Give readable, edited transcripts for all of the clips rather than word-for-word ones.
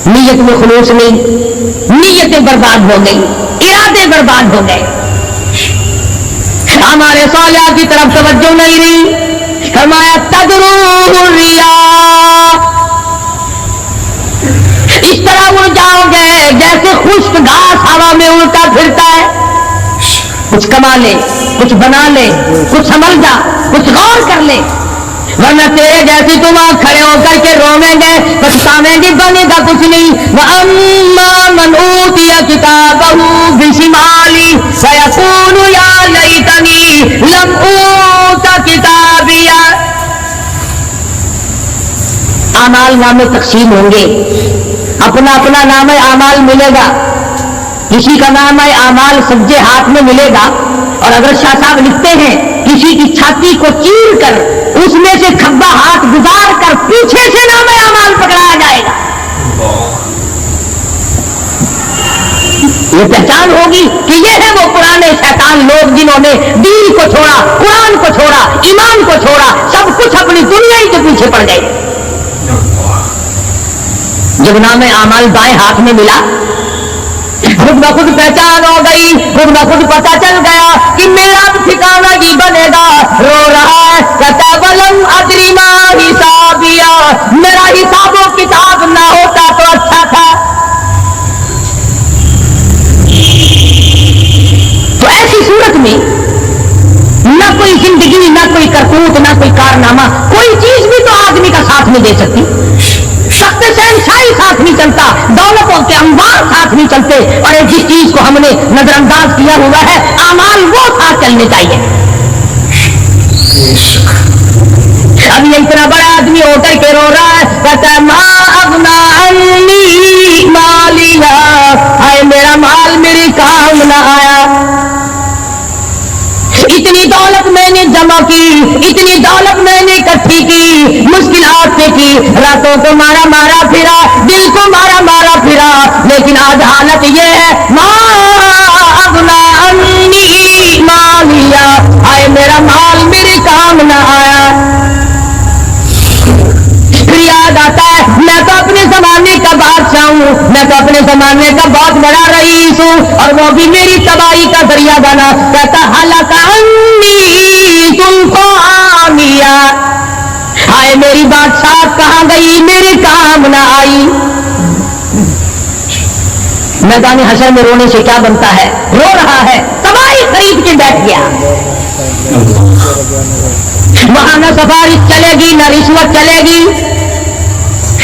نیت میں خلوص نہیں، نیتیں برباد ہو گئی، ارادے برباد ہو گئے، ہمارے صالحات کی طرف توجہ نہیں رہی۔ فرمایا تدروہ الرياح، اس طرح اڑ جاؤ گے جیسے خشک گھاس ہوا میں اڑتا پھرتا ہے۔ کچھ کما لے، کچھ بنا لے، کچھ سمجھ جا، کچھ غور کر لے، ورنہ تیرے جیسے تم وہاں کھڑے ہو کر کے رویں گے، پچھتاویں گے، بنے گا کچھ نہیں۔ وَأَمَّا مَنْ أُوتِيَ كِتَابَهُ بِشِمَالِهِ فَيَقُولُ يَا لَيْتَنِي لَمْ أُوتَ كِتَابِيَهْ۔ اعمال نامے تقسیم ہوں گے، اپنا اپنا نام اعمال ملے گا، کسی کا نام اعمال سجے ہاتھ میں ملے گا، اور اگر شاہ صاحب لکھتے ہیں کسی کی چھاتی کو چیر کر اس میں سے کھبا ہاتھ گزار کر پیچھے سے نام اعمال پکڑایا جائے گا۔ یہ پہچان ہوگی کہ یہ ہے وہ پرانے شیطان لوگ جنہوں نے دین کو چھوڑا، قرآن کو چھوڑا، ایمان کو چھوڑا، سب کچھ اپنی دنیا ہی کے پیچھے پڑ گئے۔ جب نام اعمال بائیں ہاتھ میں ملا، خود بخود پہچان ہو گئی، خود بخود پتہ چل گیا کہ میرا ٹھکانا ہی بنے گا۔ رو رہا ہے کہتا ولم ادری ما حسابیا، میرا حساب و کتاب نہ ہوتا تو اچھا تھا۔ تو ایسی صورت میں نہ کوئی زندگی، نہ کوئی کرتوت، نہ کوئی کارنامہ، کوئی چیز بھی تو آدمی کا ساتھ نہیں دے سکتی۔ سخت شہنشاہی ساتھ نہیں چلتا، دولتوں کے انبار ساتھ نہیں چلتے، اور جس چیز کو ہم نے نظر انداز کیا ہوا ہے اعمال وہ ساتھ چلنے چاہیے۔ اب یہ اتنا بڑا آدمی ہو کر کے رو رہا ہے، کہتا ہے ما اغنی عنی مالیہ، ہائے میرا مال میری کام نہ آیا۔ اتنی دولت میں نے جمع کی، اتنی دولت میں نے اکٹھی کی، مشکلات سے کی، راتوں کو مارا مارا پھرا، دل کو مارا مارا پھرا، لیکن آج حالت یہ ہے ما اغنی عنی مالیہ، آئے میرا مال میرے کام نہ آیا۔ پھر یاد آتا ہے میں تو اپنے زمانے کا بادشاہ ہوں، میں تو اپنے زمانے کا بہت بڑا رئیس ہوں، اور وہ بھی میری تباہی کا ذریعہ بنا۔ کہتا ہلاک عنی سلطانیہ، ہائے میری بادشاہ کہاں گئی، میرے کام نہ آئی۔ میدان حشر میں رونے سے کیا بنتا ہے، رو رہا ہے، تباہی خرید کے بیٹھ گیا۔ وہاں نہ سفارش چلے گی، نہ رشوت چلے گی،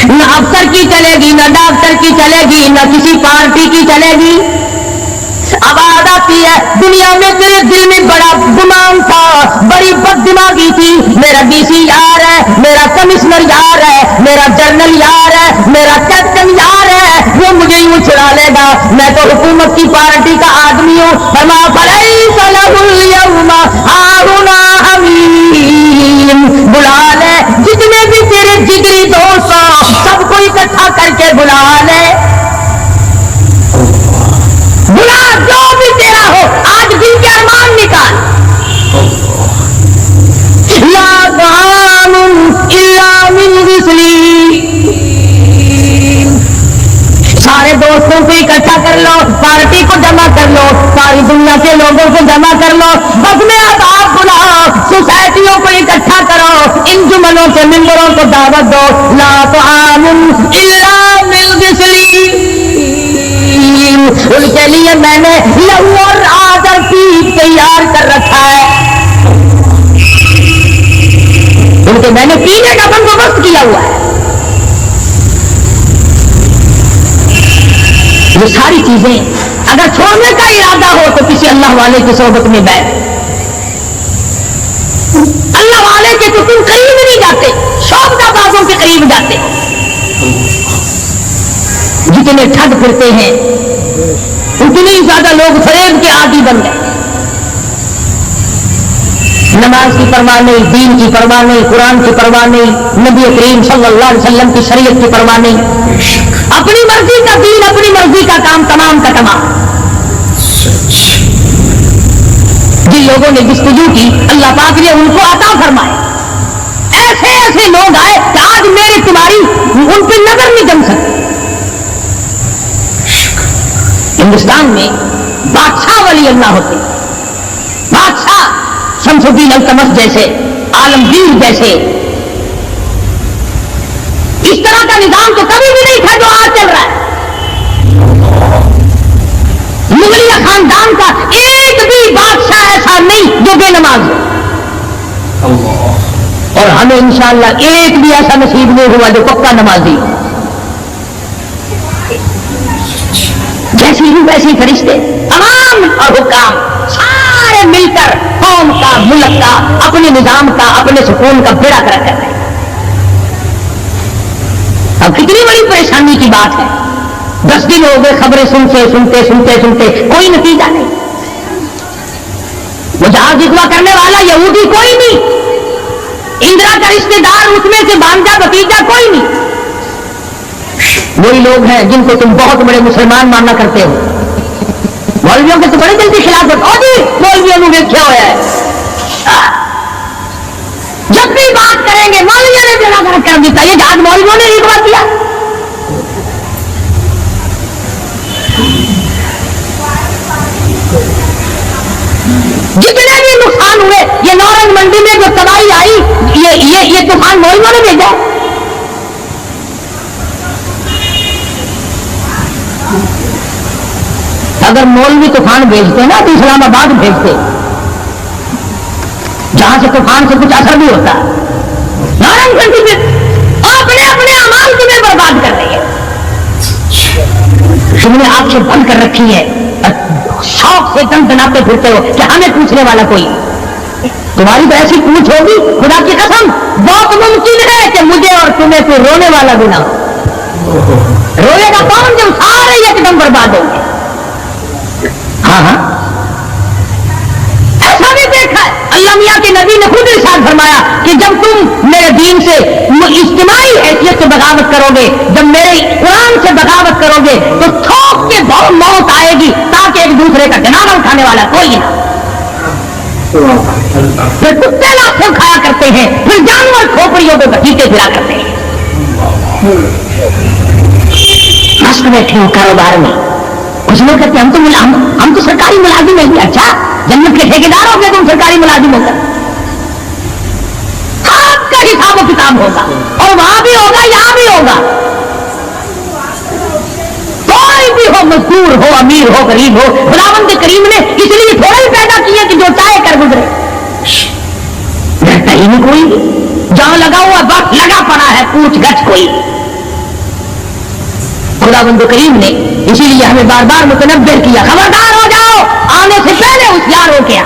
نہ افسر کی چلے گی، نہ ڈاکٹر کی چلے گی، نہ کسی پارٹی کی چلے گی۔ آواز آتی ہے دنیا میں تیرے دل میں بڑا گمان تھا، بڑی بد دماغی تھی، میرا ڈی سی یار ہے، میرا کمشنر یار ہے، میرا جنرل یار ہے، میرا کیپٹن یار ہے، وہ مجھے یوں چھڑا لے گا، میں تو حکومت کی پارٹی کا آدمی ہوں۔ فرما فلیس لہ اليوم ہاہنا حمیم، بلا لے جتنے بھی تیرے جگری دوست سب کو اکٹھا کر کے بلا لے، بلا جو بھی تیرا ہو، آج دن کے ارمان نکال۔ لا طعام الا من غسلین، سارے دوستوں کو اکٹھا کر لو، پارٹی کو جمع کر لو، ساری دنیا کے لوگوں کو جمع کر لو، بس میں عذاب بلاؤ، سوسائٹیوں کو اکٹھا کرو، انجمنوں کے ممبروں کو دعوت دو۔ لا طعام الا من غسلین، ان کے لیے میں نے لہو اور آدر پیپ تیار کر رکھا ہے، ان کے میں نے پینے کا بندوبست کیا ہوا ہے۔ یہ ساری چیزیں اگر چھوڑنے کا ارادہ ہو تو کسی اللہ والے کی صحبت میں بیٹھ، اللہ والے کے تو تم قریب نہیں جاتے، شوبدہ بازوں کے قریب جاتے، جتنے ٹھگ پھرتے ہیں اتنے ہی زیادہ لوگ فریب کے عادی بن گئے۔ نماز کی پرواہ نہیں، دین کی پرواہ نہیں، قرآن کی پرواہ نہیں، نبی کریم صلی اللہ علیہ وسلم کی شریعت کی پرواہ نہیں، اپنی مرضی کا دین، اپنی مرضی کا کام، تمام کا تمام۔ جن لوگوں نے جستجو کی اللہ پاک نے ان کو عطا فرمائے، ایسے ایسے لوگ آئے کہ آج میری تمہاری ان پہ نظر نہیں جم سکتی۔ میدان میں بادشاہ ولی اللہ ہوتے، بادشاہ شمس الدین التمش جیسے، عالمگیر جیسے. اس طرح کا نظام تو کبھی بھی نہیں تھا جو آج چل رہا ہے. مغلیہ خاندان کا ایک بھی بادشاہ ایسا نہیں جو بے نماز ہو، اور ہمیں انشاءاللہ ایک بھی ایسا نصیب نہیں ہوا جو پکا نمازی ہو. جیسی ہوں ویسی فرشتے، تمام اور حکام سارے مل کر قوم کا، ملک کا، اپنے نظام کا، اپنے سکون کا بیڑا کر رہے ہیں. اب کتنی بڑی پریشانی کی بات ہے. 10 دن ہو گئے خبریں سنتے کوئی نتیجہ نہیں. وہ جہاز اغوا کرنے والا یہودی کوئی نہیں، اندرا کا رشتے دار اس میں سے بانجا بتیجا کوئی نہیں. وہی لوگ ہیں جن کو تم بہت بڑے مسلمان ماننا کرتے ہو. مولویوں کے تو بڑے جلدی خلاف مولویوں نے دیکھا ہوا ہے، جب بھی بات کریں گے مولویوں نے بیڑا غرق کر دیتا. یہ جہاز مولویوں نے اغوا کیا. جتنے بھی نقصان ہوئے، یہ نورنگ منڈی میں جو تباہی آئی، یہ طوفان مولویوں نے بھیجا. اگر مولوی طوفان بھیجتے نا تو اسلام آباد بھیجتے، جہاں سے طوفان سے کچھ اثر بھی ہوتا. نارنگ منڈی میں اپنے اعمال تمہیں برباد کر رہی ہے. تم نے آنکھیں بند کر رکھی ہے، شوق سے دم دناتے پھرتے ہو کہ ہمیں پوچھنے والا کوئی. تمہاری تو ایسی پوچھ ہوگی خدا کی قسم بہت ممکن ہے کہ مجھے اور تمہیں کوئی رونے والا بھی نہ ہو. روئے گا کون جب سارے ایک دم برباد ہوں گے. ہاں ایسا بھی دیکھا ہے. اللہ میاں کے نبی نے خود ارشاد فرمایا کہ جب تم میرے دین سے اجتماعی حیثیت سے بغاوت کرو گے، جب میرے قرآن سے بغاوت کرو گے تو تھوک کے بہت موت آئے گی تاکہ ایک دوسرے کا جنازہ اٹھانے والا کوئی نہ. پھر کتے لاکھوں کھایا کرتے ہیں، پھر جانور کھوپڑیوں کو گھسیٹے پھرا کرتے ہیں. مست بیٹھے ہو کاروبار میں، کچھ لوگ کہتے ہیں ہم تو سرکاری ملازم نہیں. اچھا جنت کے ٹھیکیدار ہو گئے تم سرکاری ملازم ہو گئے. آپ کا حساب و کتاب ہوگا، اور وہاں بھی ہوگا یہاں بھی ہوگا. کوئی بھی ہو، مزدور ہو، امیر ہو، غریب ہو، خداوند کریم نے اس لیے تھوڑا ہی پیدا کیا کہ جو چاہے کر گزرے. رہتا ہی نہیں کوئی، جہاں لگا ہوا بس لگا پڑا ہے، پوچھ گچھ کوئی. خداوند کریم نے اسی لیے ہمیں بار بار متنبہ کیا، خبردار ہو جاؤ، آنے سے پہلے ہوشیار ہو گیا.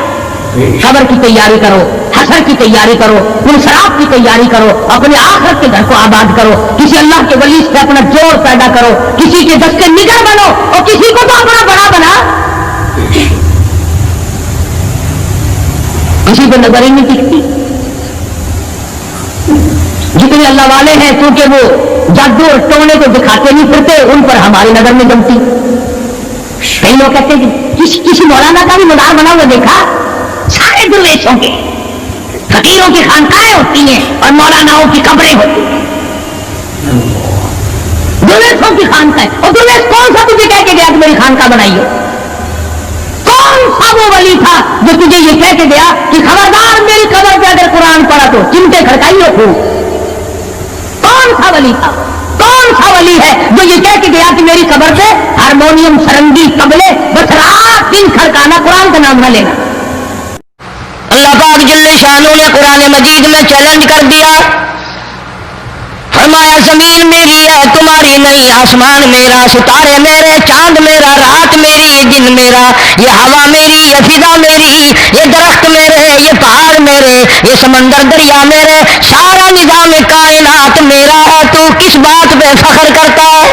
خبر کی تیاری کرو، حشر کی تیاری کرو، انصراف کی تیاری کرو، اپنے آخرت کے گھر کو آباد کرو. کسی اللہ کے ولی سے اپنا جوڑ پیدا کرو، کسی کے دستے نگر بنو، اور کسی کو تو اپنا بڑا بنا. کسی کو نظر ہی نہیں دکھتی. جتنے اللہ والے ہیں کیونکہ وہ جادو اور ٹونے کو دکھاتے نہیں پھرتے، ان پر ہماری نظر نہیں جمتی. کئی لوگ کہتے ہیں کسی مولانا کا بھی مدار بنا ہوا دیکھا، سارے درویشوں کے، فقیروں کی خانقاہیں ہوتی ہیں اور مولاناؤں کی قبریں ہوتی ہیں. درویشوں کی خانقاہیں، اور درویش کون سا تجھے کہہ کے گیا کہ میری خانقاہ بنائی ہو؟ کون سا وہ ولی تھا جو تجھے یہ کہہ کے گیا کہ خبردار میری قبر پہ اگر قرآن پڑھا تو چمٹے کھڑکائی ہو خوب؟ کون سا ولی تھا؟ کون سا ولی ہے جو یہ کہہ کے گیا کہ میری قبر پہ ہارمونیم، سرنگی، طبلے بس رات دن کھڑکانا، قرآن کا نام نہ لینا؟ اللہ پاک جل شانہ نے قرآن مجید میں چیلنج کر دیا، فرمایا زمین میری ہے تمہاری نہیں، آسمان میرا، ستارے میرے، چاند میرا، رات میری، دن میرا، یہ ہوا میری، یہ فضا میری، یہ درخت میرے، یہ پہاڑ میرے، یہ سمندر دریا میرے، سارا نظام کائنات میرا ہے. تو کس بات پہ فخر کرتا ہے؟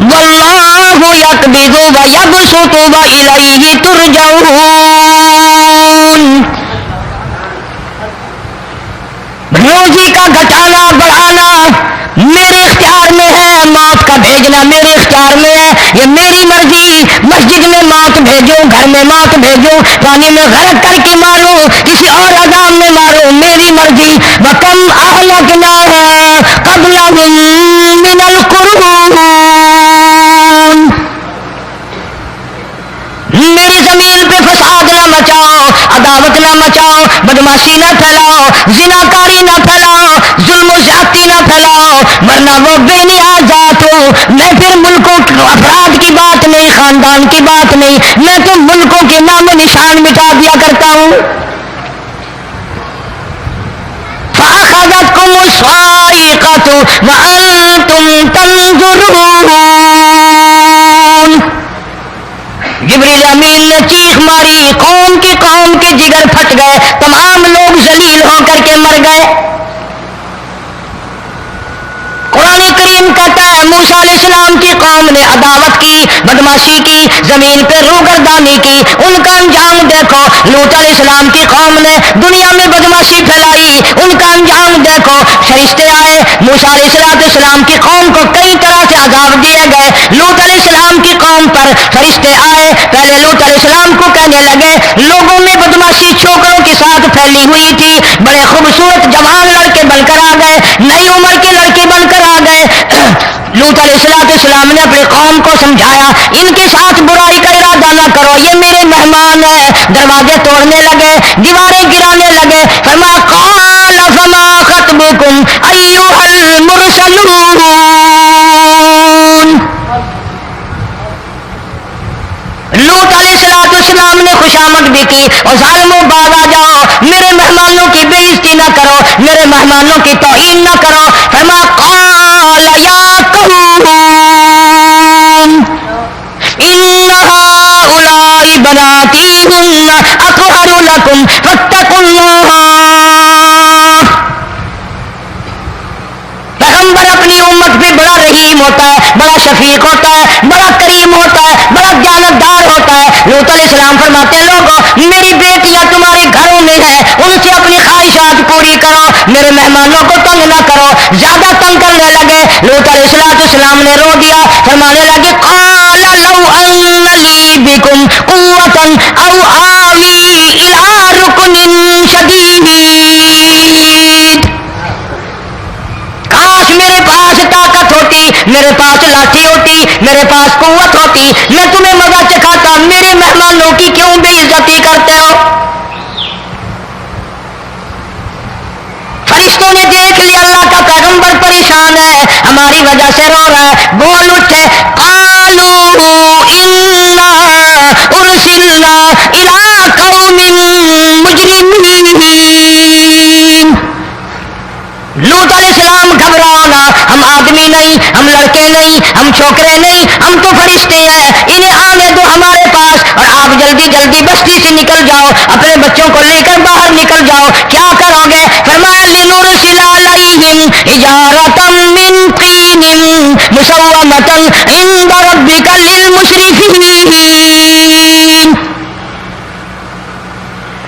واللہ یقبض و یبسط و الیہ ترجعون. روزی کا گھٹانا بڑھانا میرے اختیار میں ہے، موت کا بھیجنا میرے اختیار میں ہے، یہ میری مرضی. مسجد میں موت بھیجو، گھر میں موت بھیجو، پانی میں غرق کر کے مارو، کسی اور عذاب میں مارو، میری مرضی. وَكَمْ أَهْلَكْنَا قَبْلَهُم مِّنَ الْقُرُونِ عداوت نہ مچاؤ، بدماشی نہ پھیلاؤ، زناکاری نہ پھیلاؤ، ظلم و زیادتی نہ پھیلاؤ، ورنہ وہ بے نیاز ذات ہو۔ میں پھر ملکوں افراد کی بات نہیں، خاندان کی بات نہیں، میں تو ملکوں کے نام و نشان مٹا دیا کرتا ہوں۔ فَأَخَذَتْكُمُ الصَّاعِقَةُ وَأَنْتُمْ تَنظُرُونَ۔ جبریل امین نے چیخ ماری، قوم کے جگر پھٹ گئے، تمام لوگ ذلیل ہو کر کے مر گئے۔ قرآن کریم کہتا ہے موسیٰ علیہ السلام کی قوم نے عداوت کی، بدماشی کی، زمین پہ روگردانی کی، ان کا انجام دیکھو۔ لوط علیہ السلام کی قوم نے دنیا میں بدماشی پھیلائی، ان کا انجام دیکھو۔ فرشتے آئے، موسیٰ علیہ السلام کی قوم کو کئی طرح سے عذاب دیے گئے۔ لوط علیہ السلام کی قوم پر فرشتے آئے، پہلے لوط علیہ السلام کو کہنے لگے، لوگوں میں بدماشی چھوکروں کے ساتھ پھیلی ہوئی تھی، بڑے خوبصورت جوان لڑکے بن کر آ گئے، نئی عمر کے لڑکے بن کر آ گئے۔ لوط علیہ السلام نے اپنی قوم کو سمجھایا، ان کے ساتھ برائی کا ارادہ نہ کرو، یہ میرے مہمان ہیں۔ دروازے توڑنے لگے، دیواریں گرانے لگے۔ فرمایا قال فما خطبکم ایھا المرسلون۔ لوط علیہ السلام نے خوشامد بھی کی، اور ظالموں باز آ جاؤ، میرے مہمانوں کی بے عزتی نہ کرو، میرے مہمانوں کی توہین نہ کرو۔ فرمایا قال یا قوم ان هؤلاء بناتی ہن اطہر لکم فاتقوا اللہ۔ پیغمبر اپنی امت پہ بڑا رحیم ہوتا ہے، بڑا شفیق ہوتا ہے، بڑا کریم ہوتا ہے، بڑا دیانتدار ہوتا ہے۔ لوط علیہ السلام فرماتے ہیں لوگوں میری بیٹیاں تمہارے گھروں میں ہیں، ان سے اپنی خواہشات پوری کرو، میرے مہمانوں کو تنگ نہ کرو۔ زیادہ تنگ کرنے لگے، لوط علیہ السلام نے رو دیا، فرمانے لگے قال لو ان لی بکم قوۃ او آوی الی رکن شدید۔ کاش میرے پاس طاقت ہوتی، میرے پاس لاٹھی ہوتی، میرے پاس قوت ہوتی، میں تمہیں مزہ چکھاتا، میرے مہمانوں کی کیوں بے عزتی کرتے ہو؟ فرشتوں نے دیکھ لیا اللہ کا پیغمبر پریشان ہے، ہماری وجہ سے رو رہا ہے، بول اٹھے قالوا انا ارسلنا الی قوم مجرمین۔ لوط علیہ السلام گھبرانا، ہم آدمی نہیں، ہم لڑکے نہیں، ہم چھوکرے نہیں، ہم تو فرشتے ہیں، انہیں آنے دو ہمارے پاس، اور آپ جلدی جلدی بستی سے نکل جاؤ، اپنے بچوں کو لے کر باہر نکل جاؤ۔ کیا کرو گے؟ فرمایا لنرسل علیہم حجارۃ من طین مسومۃ عند ربک للمسرفین۔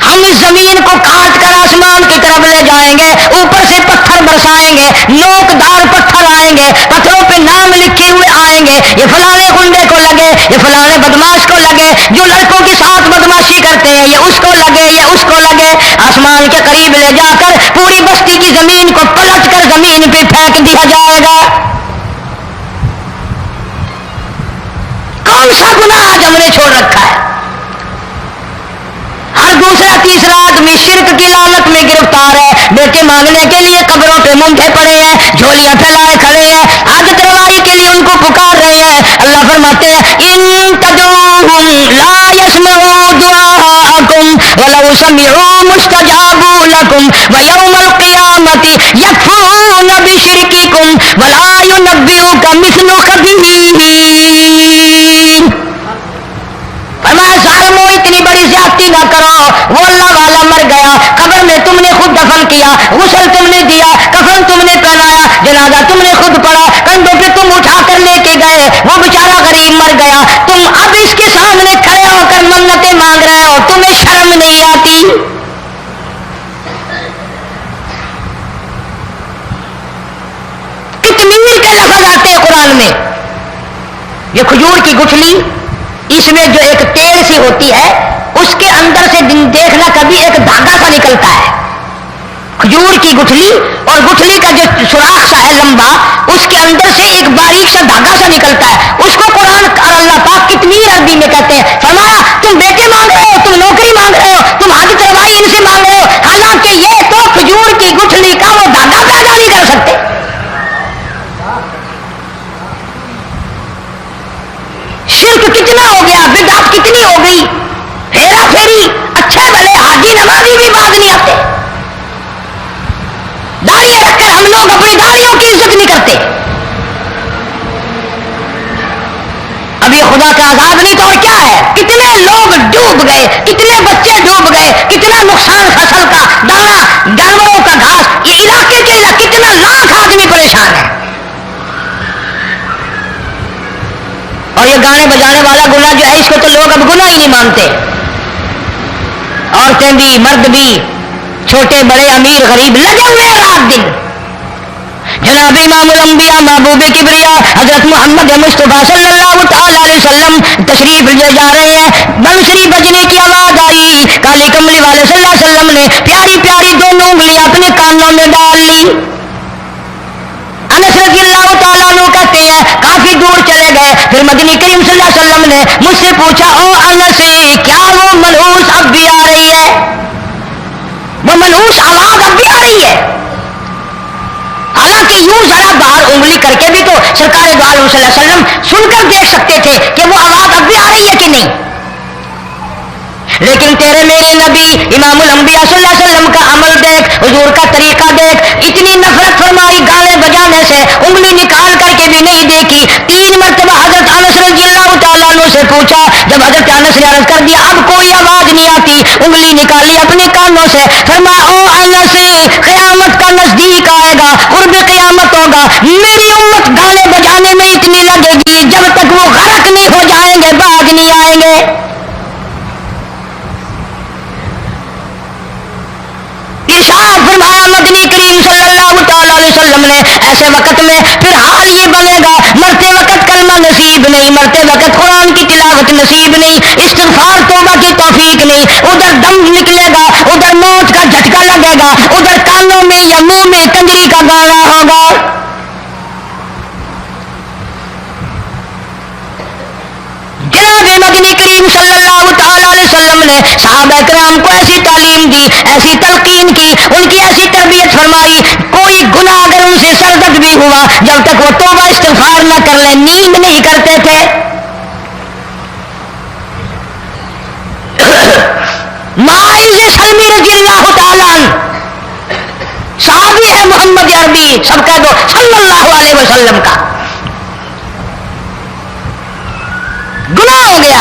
ہم اس زمین کو کاٹ کر آسمان کی طرف لے جائیں گے، اوپر سے پتھر برسائیں گے، نوکدار پتھر آئیں گے، پتھروں پہ نام لکھے ہوئے آئیں گے، یہ فلانے گنڈے کو لگے، یہ فلانے بدماش کو لگے، جو لڑکوں کے ساتھ بدماشی کرتے ہیں یہ اس کو لگے، یہ اس کو لگے۔ آسمان کے قریب لے جا کر پوری بستی کی زمین کو پلٹ کر زمین پہ پھینک دیا جائے گا۔ کون سا گناہ آج ہم نے چھوڑ رکھا ہے؟ ہر دوسرا تیسرا آدمی شرک کی لعنت میں گرفتار ہے، بیٹے مانگنے کے لیے قبروں پہ مونڈے پڑے ہیں، جھولیاں پھیلائے کھڑے ہیں، عادت روائی کے لیے ان کو پکار رہے ہیں۔ اللہ فرماتے ہیں ان تدعوہم لا یسمعوا دعاءکم ولو سمعوا مستجابوا لکم ویوم القیامۃ یکفرون بشرککم ولا ینبئک مثل خبیر۔ فرمایا ظالموں اتنی بڑی زیادتی نہ کرو، وہ اللہ والا مر گیا، قبر میں تم نے خود دفن کیا، غسل تم نے دیا، کفن تم نے پہنایا، جنازہ تم نے خود پڑھا، کندھوں پہ تم اٹھا کر لے کے گئے، وہ بیچارہ غریب مر گیا، تم اب اس کے سامنے کھڑے ہو کر منتیں مانگ رہے ہو، تمہیں شرم نہیں آتی؟ کتمیر کے لفظ آتے ہیں قرآن میں، یہ کھجور کی گٹھلی، اس میں جو ایک تیل سی ہوتی ہے، اس کے اندر سے دیکھنا کبھی ایک دھاگا سا نکلتا ہے، کھجور کی گٹھلی، اور گٹھلی کا جو سوراخ سا ہے لمبا، اس کے اندر سے ایک باریک سا دھاگا سا نکلتا ہے، اس کو قرآن اور اللہ پاک کتنی عربی میں کہتے ہیں۔ فرمایا تم بیٹے مانگ رہے ہو، تم نوکری مانگ رہے ہو، تم حج کروا اتنی ہو گئی ہیرا پھیری اچھے بھلے حاجی نمازی بھی باز نہیں آتے. داڑھی رکھ کر ہم لوگ اپنی داڑھیوں کی عزت نہیں کرتے. اب یہ خدا کا عذاب نہیں تو اور کیا ہے؟ کتنے لوگ ڈوب گئے, کتنے بچے ڈوب گئے, کتنا نقصان فصل کا, دانا, جانوروں کا گھاس, یہ علاقے کے کتنا لاکھ آدمی پریشان ہے. اور یہ گانے بجانے والا گناہ جو ہے اس کو تو لوگ اب گناہ ہی نہیں مانتے. عورتیں بھی مرد بھی چھوٹے بڑے امیر غریب لگے ہوئے رات دن. جناب امام الانبیاء محبوب کبریا حضرت محمد مصطفیٰ صلی اللہ تعالی علیہ وسلم تشریف لے جا رہے ہیں. بنسری بجنے کی آواز آئی, کالی کملی والے صلی اللہ علیہ وسلم نے پیاری پیاری دونوں انگلیاں اپنے کانوں میں ڈال لی. انس رضی اللہ تعالیٰ عنہ کہتے ہیں کافی دور چلے گئے, پھر مدنی کریم صلی اللہ علیہ وسلم نے مجھ سے پوچھا, او انس کیا وہ منحوس اب بھی آ رہی ہے؟ وہ منحوس آواز اب بھی آ رہی ہے؟ حالانکہ یوں ذرا باہر انگلی کر کے بھی تو سرکار دو عالم صلی اللہ علیہ وسلم سن کر دیکھ سکتے تھے کہ وہ آواز اب بھی آ رہی ہے کہ نہیں. لیکن تیرے میرے نبی امام الانبیاء صلی اللہ علیہ وسلم کا عمل دیکھ, حضور کا طریقہ دیکھ, اتنی نفرت فرمائی گانے بجانے سے, انگلی نکال کر کے بھی نہیں دیکھی. 3 مرتبہ حضرت انس رضی اللہ تعالیٰ عنہ سے پوچھا, جب حضرت انس نے عرض کر دیا اب کوئی آواز نہیں آتی, انگلی نکالی اپنے کانوں سے, فرمایا او انس قیامت کا نزدیک آئے گا, قرب قیامت ہوگا, میری امت گانے بجانے میں اتنی لگے گی جب تک وہ غرق نہیں ہو جائیں گے باز نہیں آئیں گے. ارشاد فرمایا مدنی کریم صلی اللہ تعالی علیہ وسلم نے ایسے وقت میں پھر حال یہ بنے گا, مرتے وقت کلمہ نصیب نہیں, مرتے وقت قرآن کی تلاوت نصیب نہیں, استغفار توبہ کی توفیق نہیں, ادھر دم نکلے گا, ادھر موت کا جھٹکا لگے گا, ادھر کانوں میں یا منہ میں کنجری کا گانا ہوگا. جناب مدنی کریم صلی اللہ تعالی علیہ وسلم نے صحابہ کرام کو ایسی تعلیم دی, ایسی تلقین کی, ان کی ایسی تربیت فرمائی, کوئی گناہ اگر ان سے سرزد بھی ہوا جب تک وہ توبہ استغفار نہ کر لیں نیند نہیں کرتے تھے. معاذ سلمی رضی اللہ تعالیٰ عنہ صحابی ہے محمد عربی, سب کہہ دو صلی اللہ علیہ وسلم کا. گناہ ہو گیا,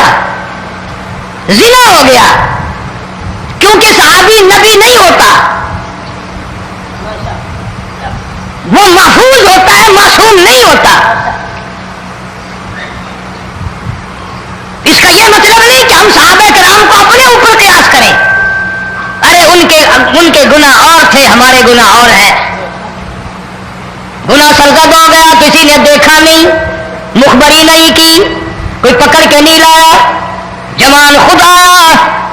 زنا ہو گیا, کیونکہ صحابی نبی نہیں ہوتا, وہ محفوظ ہوتا ہے, معصوم نہیں ہوتا. اس کا یہ مطلب نہیں کہ ہم صحابہ کرام کو اپنے اوپر قیاس کریں, ارے ان کے گناہ اور تھے, ہمارے گناہ اور ہیں. گناہ سرزد ہو گیا, کسی نے دیکھا نہیں, مخبری نہیں کی, کوئی پکڑ کے نہیں لایا, جوان خود آیا,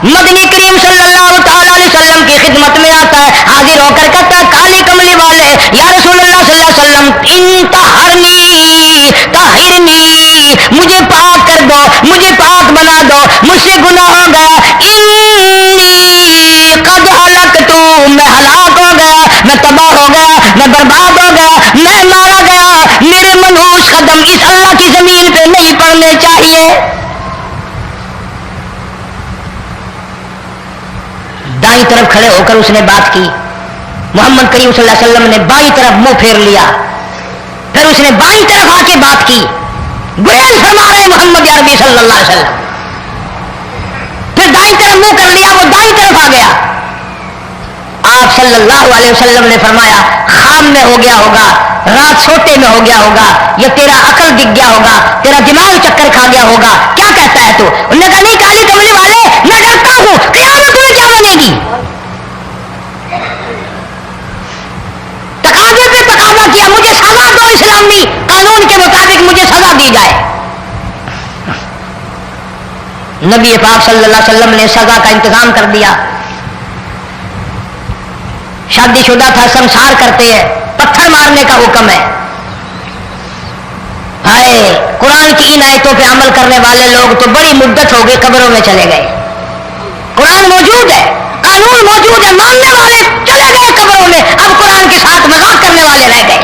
مدنی کریم صلی اللہ تعالی علیہ وسلم کی خدمت میں آتا ہے, حاضر ہو کر کہتا ہے کالی کملی والے یا رسول اللہ صلی اللہ علیہ وسلم انطہرنی طہرنی, مجھے پاک کر دو, مجھے پاک بنا دو, مجھ سے گناہ ہو گیا, انی قد ہلکت, میں ہلاک ہو گیا, میں تباہ ہو گیا, میں برباد ہو گیا, میں مارا گیا, میرے منحوس قدم اس اللہ کی زمین پہ نہیں پڑنے چاہیے. دائیں طرف کھڑے ہو کر اس نے بات کی, محمد کریم صلی اللہ علیہ وسلم نے بائیں طرف منہ پھیر لیا, پھر اس نے بائیں طرف آ کے بات کی, گریز فرما رہے محمد عربی صلی اللہ علیہ وسلم, پھر دائیں طرف منہ کر لیا, وہ دائیں طرف آ گیا. آپ صلی اللہ علیہ وسلم نے فرمایا خام میں ہو گیا ہوگا, رات سوتے میں ہو گیا ہوگا, یا تیرا عقل دکھ گیا ہوگا, تیرا دماغ چکر کھا گیا ہوگا, کیا کہتا ہے تو؟ انہوں نے کہا نہیں کالی کملی والے, میں ڈرتا ہوں قیامت میں کیا بنے گی. تقاضے پہ تقاضا کیا, مجھے سزا دو, اسلامی قانون کے مطابق مجھے سزا دی جائے. نبی پاک صلی اللہ علیہ وسلم نے سزا کا انتظام کر دیا. شادی شدہ تھا, سنسار کرتے ہیں, پتھر مارنے کا حکم ہے. ہائے, قرآن کی ان آیتوں پہ عمل کرنے والے لوگ تو بڑی مدت ہو گئی قبروں میں چلے گئے. قرآن موجود ہے, قانون موجود ہے, ماننے والے چلے گئے قبروں میں, اب قرآن کے ساتھ مذاق کرنے والے رہ گئے.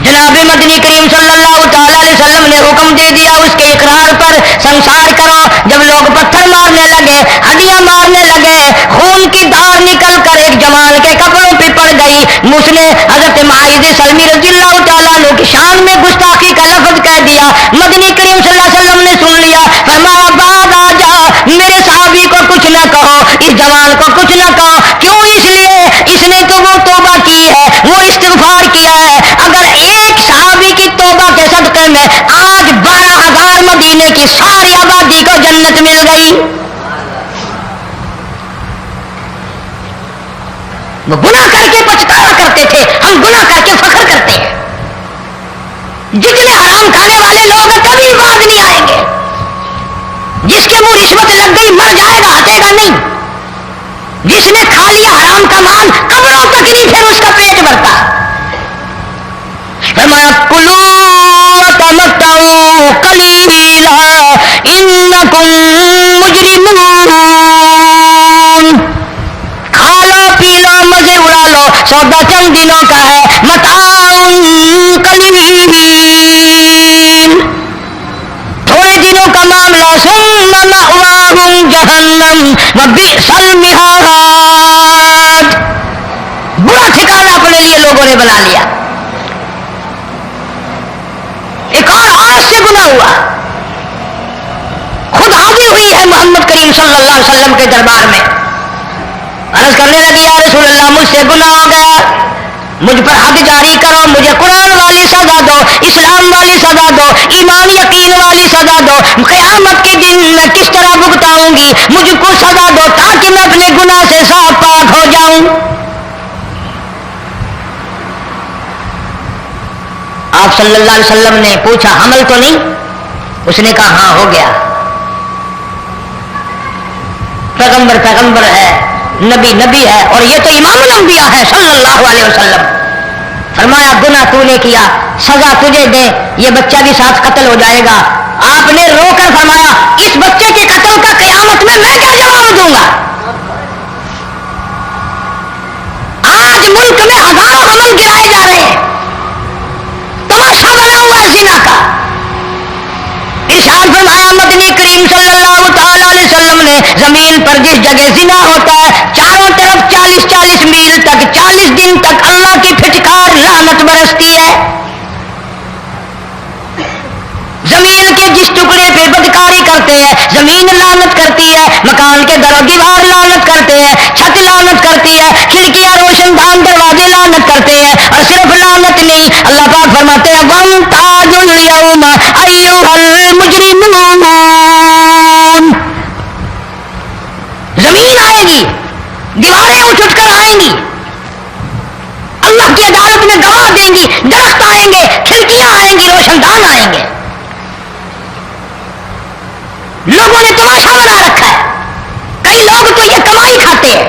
جناب مدنی کریم صلی اللہ تعالی علیہ وسلم نے حکم دے دیا اس کے اقرار پر سنسار کرو. جب لوگ پتھر مارنے لگے, ہڈیاں مارنے لگے, خون کی دھار نکل کر ایک جوان کے کپڑوں پہ پڑ گئی. اس نے حضرت معاذ سلمی رضی اللہ تعالیٰ عنہ کی شان میں گستاخی کا لفظ کہہ دیا. مدنی کریم صلی اللہ علیہ وسلم نے سن لیا, فرمایا بعد آ جا, میرے صحابی کو کچھ نہ کہو, اس جوان کو کچھ نہ کہو. کیوں؟ اس لیے اس نے تو وہ توبہ کی ہے, وہ استغفار کیا ہے. اگر ایک صحابی کی توبہ کے صدقے میں آج 12,000 مدینے کی ساری آبادی کو جنت مل گئی. وہ گناہ کر کے پچھتاوا کرتے تھے, ہم گناہ کر کے فخر کرتے ہیں. جتنے حرام کھانے والے لوگ ہیں کبھی باز نہیں آئیں گے. جس کے منہ رشوت لگ گئی مر جائے گا, ہٹے گا نہیں. جس نے کھا لیا حرام کا مال قبروں تک نہیں پھر اس کا پیٹ بھرتا. فرمایا کلو وتمتعوا قلیلا انکم مجرمون. کھا لو پی لو مزے اڑا لو, سودا چند دنوں کا ہے. متاع قلیل, تھوڑے دنوں کا معاملہ. ثم مأواہم جہنم وبئس المہاد. برا ٹھکانہ اپنے لیے لوگوں نے بنا لیا. ایک اور عورت سے گناہ ہوا, خود حاضر ہوئی ہے محمد کریم صلی اللہ علیہ وسلم کے دربار میں. عرض کرنے لگی, یا رسول اللہ مجھ سے گناہ ہو گیا, مجھ پر حد جاری کرو, مجھے قرآن والی سزا دو, اسلام والی سزا دو, ایمان یقین والی سزا دو. قیامت کے دن میں کس طرح بھگتاؤں گی, مجھ کو سزا دو تاکہ میں اپنے گناہ سے صاف پاک ہو جاؤں. آپ صلی اللہ علیہ وسلم نے پوچھا حمل تو نہیں؟ اس نے کہا ہاں ہو گیا. پیغمبر ہے, نبی ہے, اور یہ تو امام الانبیاء ہے صلی اللہ علیہ وسلم. فرمایا گناہ تو نے کیا, سزا تجھے دے, یہ بچہ بھی ساتھ قتل ہو جائے گا. آپ نے رو کر فرمایا اس بچے کے قتل کا قیامت میں کیا جواب دوں گا؟ آج ملک میں ہزاروں حمل گرائے جا رہے ہیں, تماشا بنا ہوا ہے زنا کا. ارشاد فرمایا مدنی کریم صلی اللہ تعالی علیہ وسلم نے, زمین پر جس جگہ زنا ہوتا ہے چاروں طرف 40 میل تک 40 دن تک اللہ کی پھٹکار لعنت برستی ہے. زمین کے جس ٹکڑے پہ بدکاری کرتے ہیں زمین لعنت کرتی ہے, مکان کے در و دیوار لعنت کرتے ہیں, چھت لعنت کرتی ہے, کھڑکیاں روشن دان دروازے لعنت کرتے ہیں. اور صرف لعنت نہیں, اللہ پاک فرماتے ہیں وَامْتَازُوا الْيَوْمَ أَيُّهَا الْمُجْرِمُونَ. زمین آئے گی, دیواریں اٹھ کر آئیں گی, اللہ کی عدالت میں گواہ دیں گی, درخت آئیں گے, کھڑکیاں آئیں گی, روشن دان آئیں گے. لوگوں نے تماشا بنا رکھا ہے. کئی لوگ تو یہ کمائی کھاتے ہیں.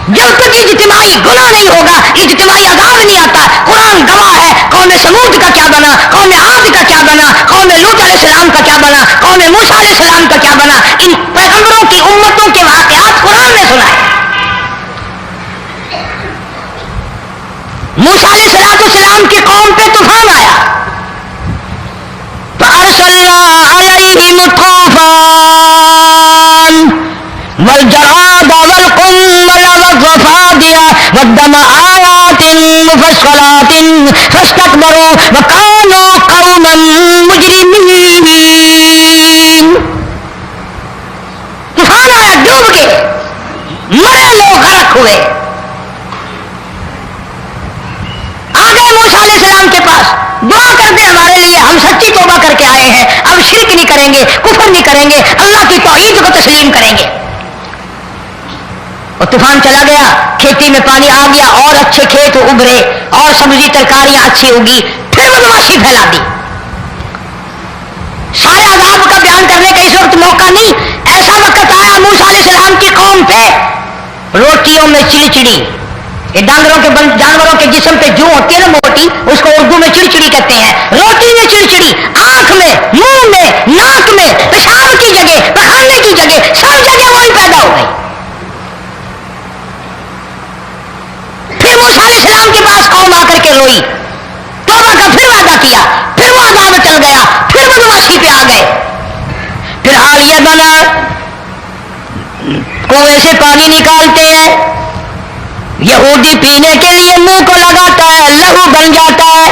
جب تک اجتماعی گناہ نہیں ہوگا اجتماعی عذاب نہیں آتا. قرآن گواہ ہے, قوم سمود کا کیا بنا, قوم عاد کا کیا بنا, قوم لوط علیہ السلام کا کیا بنا, قوم موسیٰ علیہ السلام کا کیا بنا. ان پیغمبروں کی امتوں کے واقعات قرآن نے سنائے. موسیٰ علیہ السلام کی قوم پہ طوفان آیا, فَأَرْسَلْنَا عَلَيْهِمُ الطُّوفَانَ وَالْجَرَادَ وَالْقُمَّلَ وَالضَّفَادِعَ وَالدَّمَ آيَاتٍ مُفَصَّلَاتٍ فَاسْتَكْبَرُوا وَكَانُوا قَوْمًا مُجْرِمِينَ. طوفان آیا, ڈوب گئے, مرے لوگ, غرق ہوئے. آ گئے موسیٰ علیہ السلام کے پاس, دعا کر دے ہمارے لیے, ہم سچی توبہ کر کے آئے ہیں, اب شرک نہیں کریں گے, کفر نہیں کریں گے, اللہ کی توحید کو تسلیم کریں گے. اور طوفان چلا گیا, کھیتی میں پانی آ گیا, اور اچھے کھیت ابھرے, اور سبزی ترکاریاں اچھی ہوگی. پھر بدماشی پھیلا دی. سارے عذاب کا بیان کرنے کا اس وقت موقع نہیں. ایسا وقت آیا موسیٰ علیہ السلام کی قوم پہ روٹیوں میں چڑچڑی, یہ جانوروں کے جسم پہ جو ہوتی ہے نا موٹی, اس کو اردو میں چڑچڑی کہتے ہیں. روٹی میں چڑچڑی, آنکھ میں, منہ میں, ناک میں, پیشاب کی جگہ, پخانے کی جگہ, سب جگہ وہی پیدا ہو گئی. پھر موسیٰ علیہ السلام کے پاس قوم آ کر کے بنا، کنویں سے پانی نکالتے ہیں، یہودی پینے کے لیے منہ کو لگاتا ہے، لہو بن جاتا ہے۔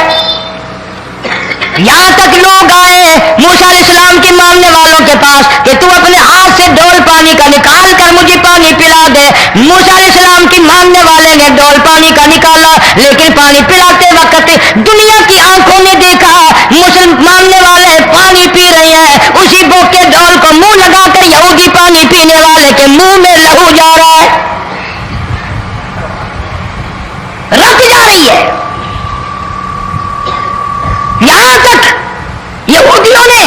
یہاں تک لوگ آئے موسیٰ علیہ السلام کے ماننے والوں کے پاس کہ تو اپنے ہاتھ سے ڈول پانی کا نکال کر مجھے پانی پلا دے۔ موسیٰ علیہ السلام کے ماننے والے نے ڈول پانی کا نکالا، لیکن پانی پلاتے وقت دنیا کی آنکھوں نے دیکھا مسلم ماننے والے پانی پی رہے ہیں، اسی بوک کے ڈول کو منہ لگا کر یہودی پانی پینے والے کے منہ میں لہو جا رہا ہے، رت جا رہی ہے۔ یہاں تک یہودیوں نے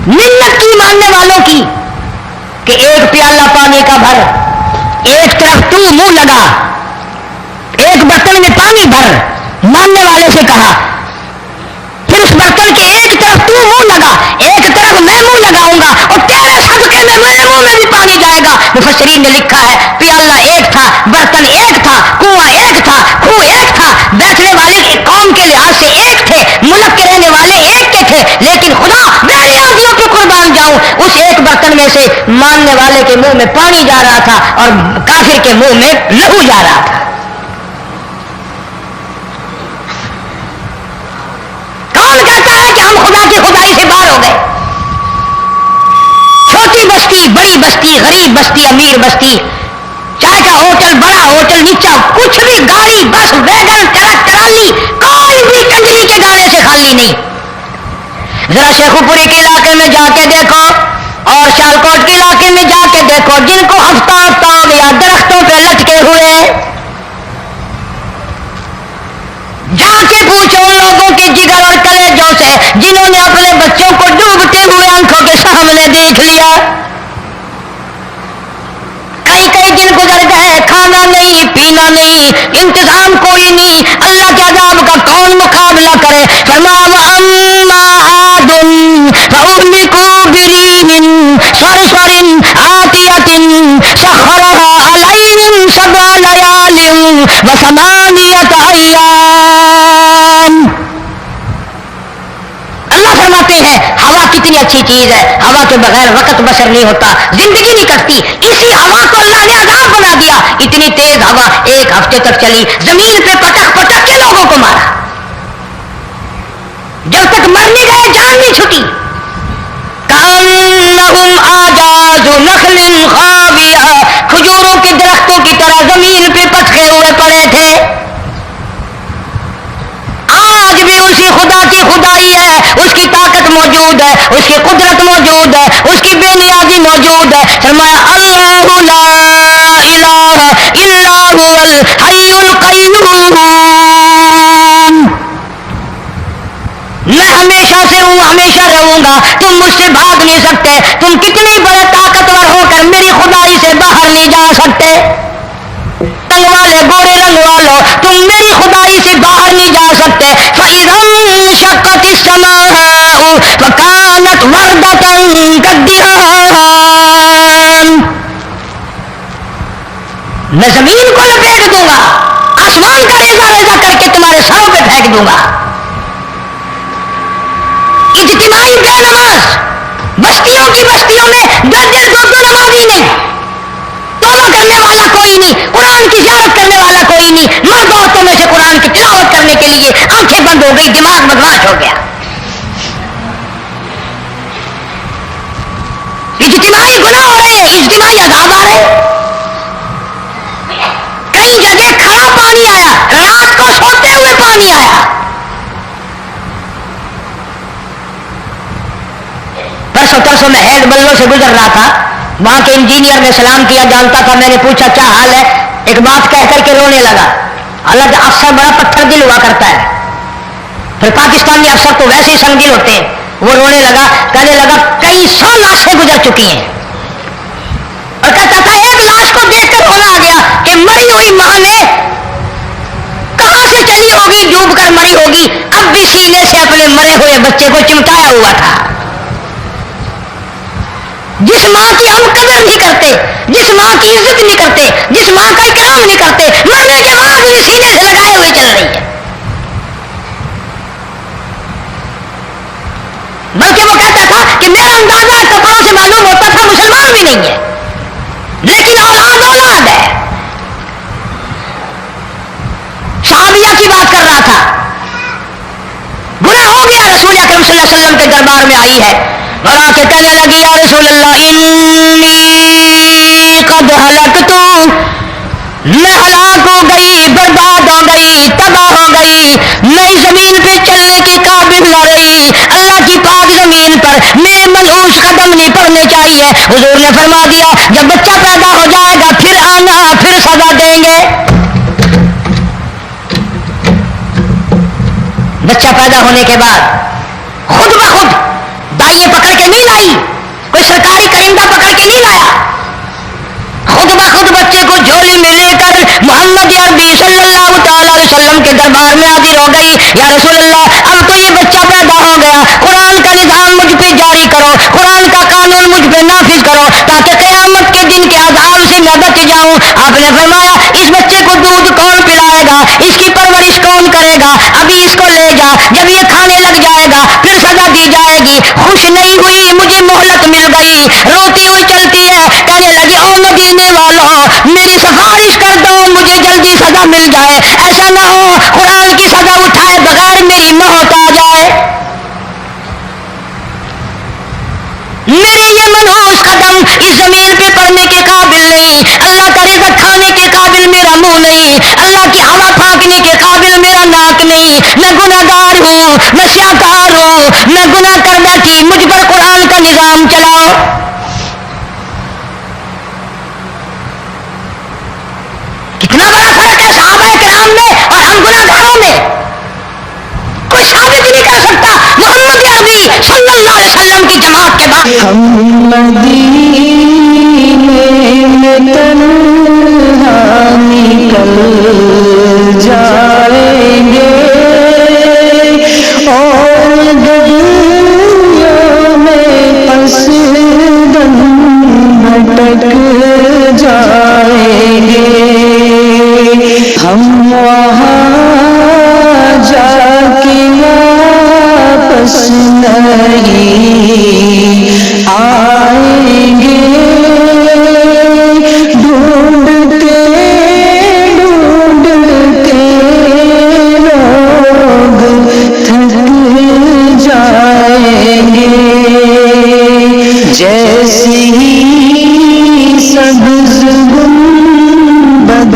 منت کی ماننے والوں کی کہ ایک پیالہ پانی کا بھر، ایک طرف تو منہ لگا، ایک برتن میں پانی بھر، ماننے والے سے کہا، پھر اس برتن کے ایک طرف تو منہ لگا، ایک طرف میں منہ لگاؤں گا اور تیرے صدقے میں میرے منہ میں بھی پانی جائے گا۔ مفسرین نے لکھا ہے پیالہ ایک تھا، برتن ایک تھا، کنواں ایک تھا، خوہ ایک تھا، بیٹھنے والے قوم کے لحاظ سے ایک تھے، ملک کے رہنے والے ایک کے تھے، لیکن خدا میں ریاضیوں پہ قربان جاؤں، اس ایک برتن میں سے ماننے والے کے منہ میں پانی جا رہا تھا اور کافر کے منہ میں لہو جا رہا تھا۔ کون کہتا ہے کہ ہم خدا کی خدائی سے باہر ہو گئے؟ چھوٹی بستی، بڑی بستی، غریب بستی، امیر بستی، چائے کا ہوٹل، بڑا ہوٹل، نیچا کچھ بھی، گاڑی، بس، ویگن، ٹرک، ٹرالی، کوئی بھی کنجری کے گانے سے خالی نہیں۔ ذرا شیخو پوری کے علاقے میں جا کے دیکھو اور شالکوٹ کے علاقے میں جا کے دیکھو، جن کو ہفتہ ہفتہ ہو گیا درختوں پہ لٹکے ہوئے، جا کے پوچھو ان لوگوں کے جگر اور کلیجوں سے جنہوں نے اپنے بچوں کو ڈوبتے ہوئے آنکھوں کے سامنے دیکھ لیا۔ کئی کئی دن گزر گئے، کھانا نہیں، پینا نہیں، انتظام کوئی نہیں، اللہ کے عذاب کا کون مقابلہ کرے؟ فرمایا وَأَمَّا عَادٌ فَأُهْلِكُوا بِرِيحٍ صَرْصَرٍ عَاتِيَةٍ سَخَّرَهَا عَلَيْهِمْ 7 لَيَالٍ و8 أَيَّامٍ۔ اللہ فرماتے ہیں ہوا کتنی اچھی چیز ہے، ہوا کے بغیر وقت بسر نہیں ہوتا، زندگی نہیں کٹتی، اسی ہوا کو اللہ نے عذاب بنا دیا۔ اتنی تیز ہوا ایک ہفتے تک چلی، زمین پہ پٹک پٹک کے لوگوں کو مارا، جب تک مر نہیں گئے جان نہیں چھٹی۔ کأنہم اعجاز نخل خاویہ، کھجوروں کے درختوں کی طرح زمین پہ پٹکے ہوئے پڑے تھے۔ آج بھی اسی خدا کی خدائی ہے، اس کی طاقت موجود ہے، اس کی قدرت موجود ہے، اس کی بے نیازی موجود ہے۔ فرمایا اللہ لا الہ الا هو الحی القیوم، میں ہمیشہ سے ہوں، ہمیشہ رہوں گا، تم مجھ سے بھاگ نہیں سکتے، تم کتنی بڑے طاقتور ہو کر میری خدائی سے باہر نہیں جا سکتے، رنگ والے گورے رنگ والو تم میری خدائی سے باہر نہیں جا سکتے۔ فَإِذَا انشَقَّتِ السَّمَاءُ فَكَانَتْ وَرْدَةً كَالدِّهَانِ، میں زمین کو لپیٹ دوں گا، آسمان کا ریزہ ریزہ کر کے تمہارے سروں پہ پھینک دوں گا۔ اجتماعی بے نماز بستیوں کی بستیوں میں 10 دن 2 نمازی نہیں، توبہ کرنے والا کوئی نہیں، قرآن کی زیارت کرنے والا کوئی نہیں، مرد عورتوں میں سے قرآن کی تلاوت کرنے کے لیے آنکھیں بند ہو گئی، دماغ بدماش ہو گیا۔ اجتماعی گناہ ہو رہے ہیں، اجتماعی عذاب آ رہے ہیں، کئی جگہ کھڑا پانی آیا، رات کو سوتے ہوئے پانی آیا۔ پرسوں میں ہیڈ بلوں سے گزر رہا تھا، وہاں کے انجینئر نے سلام کیا، جانتا تھا، میں نے پوچھا کیا حال ہے، ایک بات کہہ کر کے رونے لگا۔ حالانکہ افسر بڑا پتھر دل ہوا کرتا ہے، پھر پاکستانی افسر تو ویسے ہی سنگین ہوتے ہیں، وہ رونے لگا، کہنے لگا کئی 100 لاشیں گزر چکی ہیں، اور کہتا تھا ایک لاش کو دیکھ کر رونا آ گیا کہ مری ہوئی ماں نے کہاں سے چلی ہوگی، ڈوب کر مری ہوگی، اب بھی سینے سے اپنے مرے ہوئے بچے کو چمٹایا ہوا تھا۔ جس ماں کی ہم قدر نہیں کرتے، جس ماں کی عزت نہیں کرتے، جس ماں کا اکرام نہیں کرتے، مرنے کے بعد بھی سینے سے لگائے ہوئے چل رہی ہے۔ بلکہ وہ کہتا تھا کہ میرا اندازہ کپڑوں سے معلوم ہوتا تھا مسلمان بھی نہیں ہے، لیکن اولاد اولاد ہے. صحابیہ کی بات کر رہا تھا، گناہ ہو گیا، رسول اکرم صلی اللہ علیہ وسلم کے دربار میں آئی ہے اور آ کے کہنے لگی یا رسول اللہ انی قد ہلکت، میں ہلاک ہو گئی، برباد ہو گئی، تباہ ہو گئی، میں زمین پہ چلنے کے قابل نہ رہی، اللہ کی پاک زمین پر میرے ملعوس قدم نہیں پڑنے چاہیے. حضور نے فرما دیا جب بچہ پیدا ہو جائے گا پھر آنا، پھر سزا دیں گے. بچہ پیدا ہونے کے بعد خود بخود دائیں پکڑ کے نہیں لائی، کوئی سرکاری کرندہ پکڑ کے نہیں لایا، خود بخود بچے کو جھولی میں لے کر محمد عربی صلی اللہ تعالی علیہ وسلم کے دربار میں حاضر ہو گئی. یا رسول اللہ اب تو یہ بچہ پیدا ہو گیا، قرآن کا نظام مجھ پہ جاری کرو، قرآن کا قانون مجھ پہ نافذ کرو تاکہ قیامت کے دن کے عذاب سے میں بچ جاؤں. آپ نے فرمایا اس بچے کو دودھ کون پلائے گا، اس کی پرورش کون کرے گا، ابھی اس کو لے جا، جب یہ کھانے لگ جائے گا پھر سزا دی جائے گی. خوش نہیں ہوئی، مجھے مہلت مل گئی، روتی ہوئی چلتی ہے، کہنے لگی او مدینے والوں میری سفارش کر دو، مجھے جلدی سزا مل جائے، ایسا نہ ہو قرآن کی سزا اٹھائے بغیر میری موت آ جائے. میرے یہ منحوس قدم اس زمین پہ پڑنے کے قابل نہیں، اللہ کا رزق کھانے کے قابل میرا منہ نہیں، اللہ کی ہوا پھانکنے کے قابل میرا ناک نہیں، میں گناہگار ہوں، میں سیاکار ہوں، میں گناہ کر بیٹھی، مجھ پر قرآن کا نظام چلاؤ. کتنا بڑا فرق ہے صحابہ کرام میں اور ہم گناہگاروں میں. کوئی ثابت نہیں کر سکتا محمد عربی صلی اللہ علیہ وسلم کی جماعت کے بعد. ہم مدینے میں تنہا نکل جائیں گے اور دنیا میں پس دم بھٹک جائیں گے. ہم وہاں جا کے واپس نہیں آئیں گے. ڈھونڈتے ڈھونڈتے لوگ تھک جائیں گے. جیسی ہی سبز گنبد